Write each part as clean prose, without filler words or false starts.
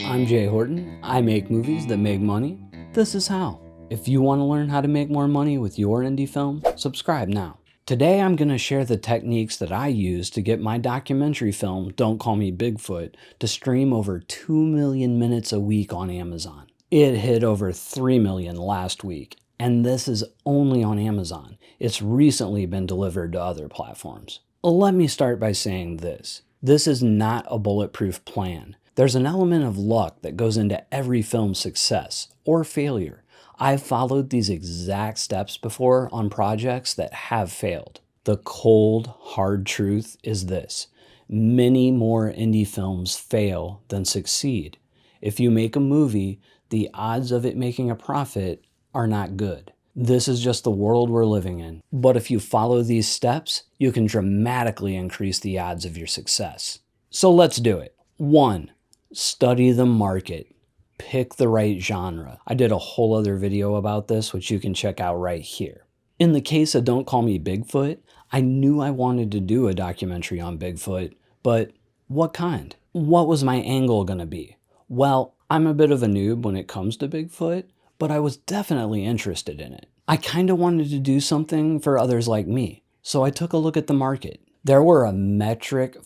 I'm Jay Horton. I make movies that make money. This is how. If you want to learn how to make more money with your indie film, subscribe now. Today I'm going to share the techniques that I use to get my documentary film, Don't Call Me Bigfoot, to stream over 2 million minutes a week on Amazon. It hit over 3 million last week, and this is only on Amazon. It's recently been delivered to other platforms. Let me start by saying this. This is not a bulletproof plan. There's an element of luck that goes into every film's success or failure. I've followed these exact steps before on projects that have failed. The cold, hard truth is this: many more indie films fail than succeed. If you make a movie, the odds of it making a profit are not good. This is just the world we're living in. But if you follow these steps, you can dramatically increase the odds of your success. So let's do it. 1. Study the market. Pick the right genre. I did a whole other video about this, which you can check out right here. In the case of Don't Call Me Bigfoot, I knew I wanted to do a documentary on Bigfoot, but what kind? What was my angle gonna be? Well, I'm a bit of a noob when it comes to Bigfoot, but I was definitely interested in it. I kinda wanted to do something for others like me, so I took a look at the market. There were a metric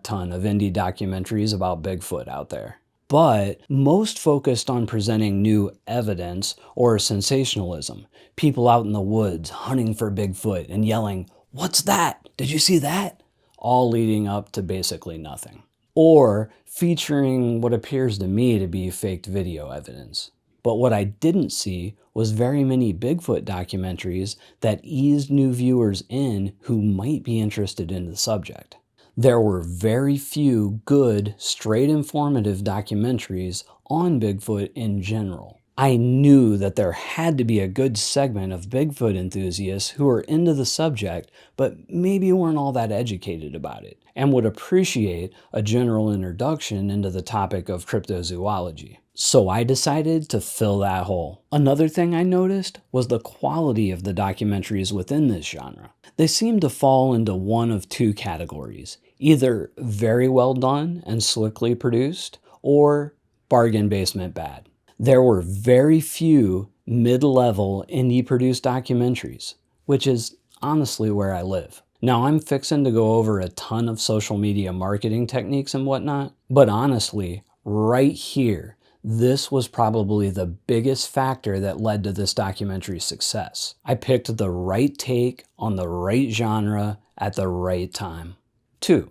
ton of indie documentaries about Bigfoot out there, but most focused on presenting new evidence or sensationalism. People out in the woods hunting for Bigfoot and yelling, "What's that? Did you see that?" All leading up to basically nothing. Or featuring what appears to me to be faked video evidence. But what I didn't see was very many Bigfoot documentaries that eased new viewers in who might be interested in the subject. There were very few good, straight informative documentaries on Bigfoot in general. I knew that there had to be a good segment of Bigfoot enthusiasts who are into the subject, but maybe weren't all that educated about it, and would appreciate a general introduction into the topic of cryptozoology. So I decided to fill that hole. Another thing I noticed was the quality of the documentaries within this genre. They seem to fall into one of two categories: either very well done and slickly produced, or bargain basement bad. There were very few mid-level indie-produced documentaries, which is honestly where I live. Now, I'm fixing to go over a ton of social media marketing techniques and whatnot, but honestly, right here, this was probably the biggest factor that led to this documentary's success. I picked the right take on the right genre at the right time. 2.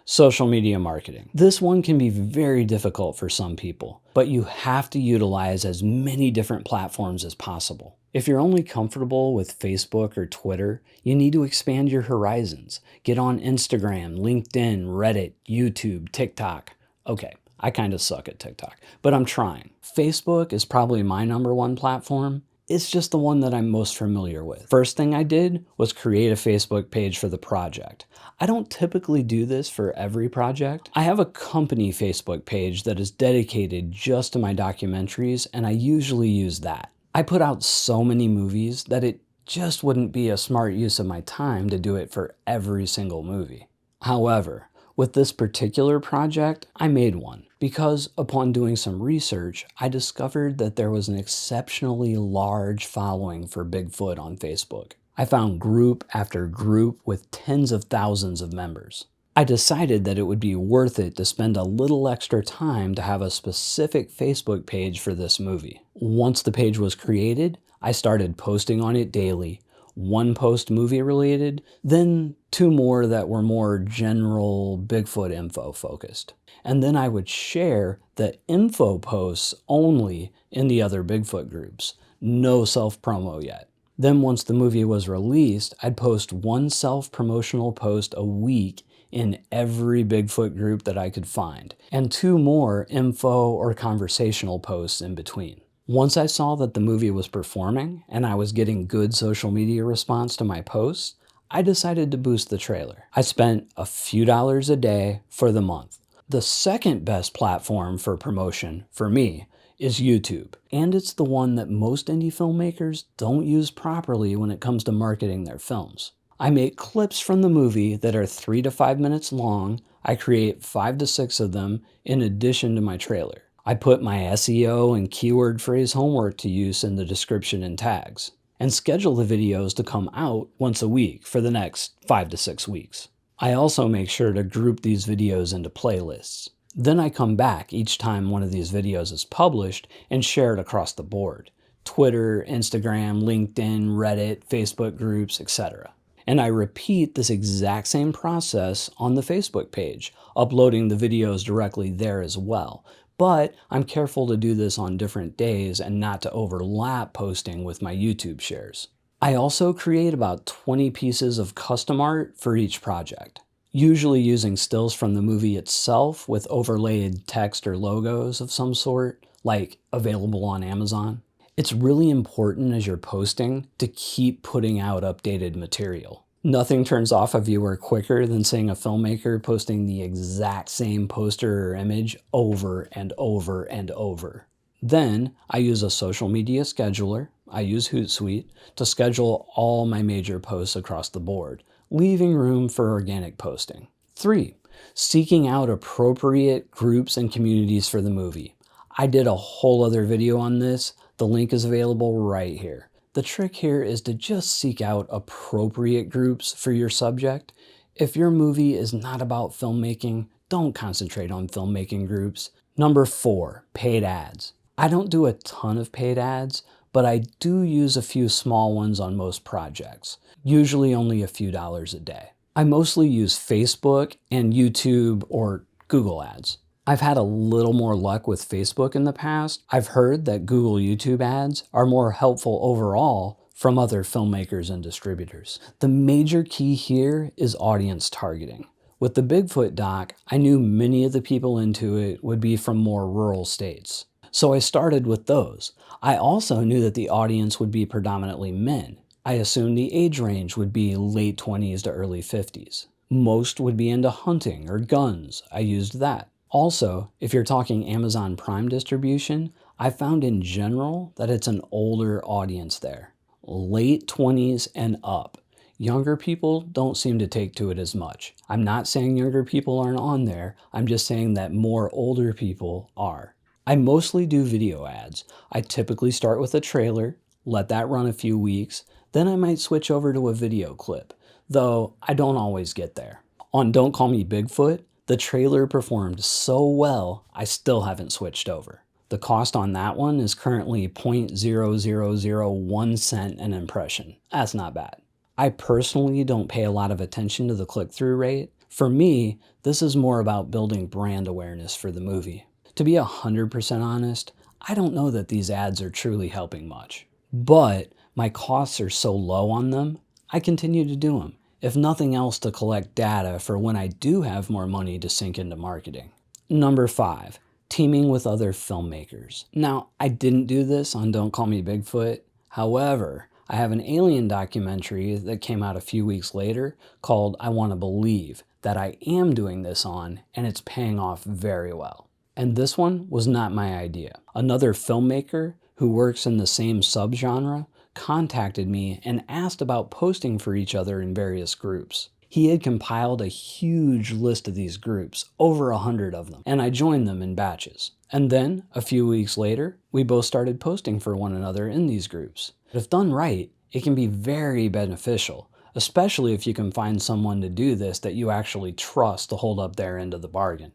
Social media marketing. This one can be very difficult for some people, but you have to utilize as many different platforms as possible. If you're only comfortable with Facebook or Twitter, you need to expand your horizons. Get on Instagram, LinkedIn, Reddit, YouTube, TikTok. Okay, I kind of suck at TikTok, but I'm trying. Facebook is probably my #1 platform. It's just the one that I'm most familiar with. First thing I did was create a Facebook page for the project. I don't typically do this for every project. I have a company Facebook page that is dedicated just to my documentaries, and I usually use that. I put out so many movies that it just wouldn't be a smart use of my time to do it for every single movie. However, with this particular project, I made one because upon doing some research, I discovered that there was an exceptionally large following for Bigfoot on Facebook. I found group after group with tens of thousands of members. I decided that it would be worth it to spend a little extra time to have a specific Facebook page for this movie. Once the page was created, I started posting on it daily. 1 post movie related, then 2 more that were more general Bigfoot info focused. And then I would share the info posts only in the other Bigfoot groups. No self-promo yet. Then once the movie was released, I'd post 1 self-promotional post a week in every Bigfoot group that I could find, and 2 more info or conversational posts in between. Once I saw that the movie was performing and I was getting good social media response to my posts, I decided to boost the trailer. I spent a few dollars a day for the month. The second best platform for promotion for me is YouTube, and it's the one that most indie filmmakers don't use properly when it comes to marketing their films. I make clips from the movie that are 3 to 5 minutes long. I create 5 to 6 of them in addition to my trailer. I put my SEO and keyword phrase homework to use in the description and tags, and schedule the videos to come out once a week for the next 5 to 6 weeks. I also make sure to group these videos into playlists. Then I come back each time one of these videos is published and share it across the board: Twitter, Instagram, LinkedIn, Reddit, Facebook groups, etc. And I repeat this exact same process on the Facebook page, uploading the videos directly there as well. But I'm careful to do this on different days and not to overlap posting with my YouTube shares. I also create about 20 pieces of custom art for each project, usually using stills from the movie itself with overlaid text or logos of some sort, like available on Amazon. It's really important as you're posting to keep putting out updated material. Nothing turns off a viewer quicker than seeing a filmmaker posting the exact same poster or image over and over and over. Then I use a social media scheduler. I use Hootsuite to schedule all my major posts across the board, leaving room for organic posting. 3. Seeking out appropriate groups and communities for the movie. I did a whole other video on this. The link is available right here. The trick here is to just seek out appropriate groups for your subject. If your movie is not about filmmaking, don't concentrate on filmmaking groups. Number 4, paid ads. I don't do a ton of paid ads, but I do use a few small ones on most projects, usually only a few dollars a day. I mostly use Facebook and YouTube or Google ads. I've had a little more luck with Facebook in the past. I've heard that Google YouTube ads are more helpful overall from other filmmakers and distributors. The major key here is audience targeting. With the Bigfoot doc, I knew many of the people into it would be from more rural states, so I started with those. I also knew that the audience would be predominantly men. I assumed the age range would be late 20s to early 50s. Most would be into hunting or guns. I used that. Also, if you're talking Amazon Prime distribution, I found in general that it's an older audience there. Late 20s and up. Younger people don't seem to take to it as much. I'm not saying younger people aren't on there, I'm just saying that more older people are. I mostly do video ads. I typically start with a trailer, let that run a few weeks, then I might switch over to a video clip, though I don't always get there. On Don't Call Me Bigfoot, the trailer performed so well, I still haven't switched over. The cost on that one is currently 0.0001 cent an impression. That's not bad. I personally don't pay a lot of attention to the click-through rate. For me, this is more about building brand awareness for the movie. To be 100% honest, I don't know that these ads are truly helping much. But my costs are so low on them, I continue to do them, if nothing else to collect data for when I do have more money to sink into marketing. Number 5, teaming with other filmmakers. Now, I didn't do this on Don't Call Me Bigfoot. However, I have an alien documentary that came out a few weeks later called I Want to Believe that I am doing this on, and it's paying off very well. And this one was not my idea. Another filmmaker who works in the same subgenre contacted me and asked about posting for each other in various groups. He had compiled a huge list of these groups, over 100 of them, and I joined them in batches. And then, a few weeks later, we both started posting for one another in these groups. If done right, it can be very beneficial, especially if you can find someone to do this that you actually trust to hold up their end of the bargain.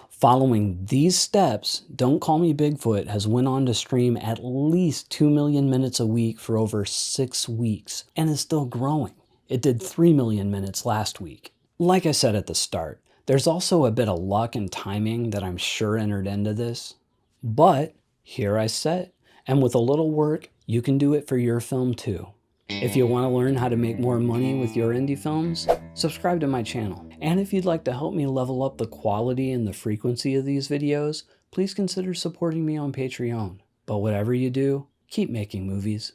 Following these steps, Don't Call Me Bigfoot has went on to stream at least 2 million minutes a week for over 6 weeks, and is still growing. It did 3 million minutes last week. Like I said at the start, there's also a bit of luck and timing that I'm sure entered into this. But here I sit, and with a little work, you can do it for your film too. If you want to learn how to make more money with your indie films, subscribe to my channel. And if you'd like to help me level up the quality and the frequency of these videos, please consider supporting me on Patreon. But whatever you do, keep making movies.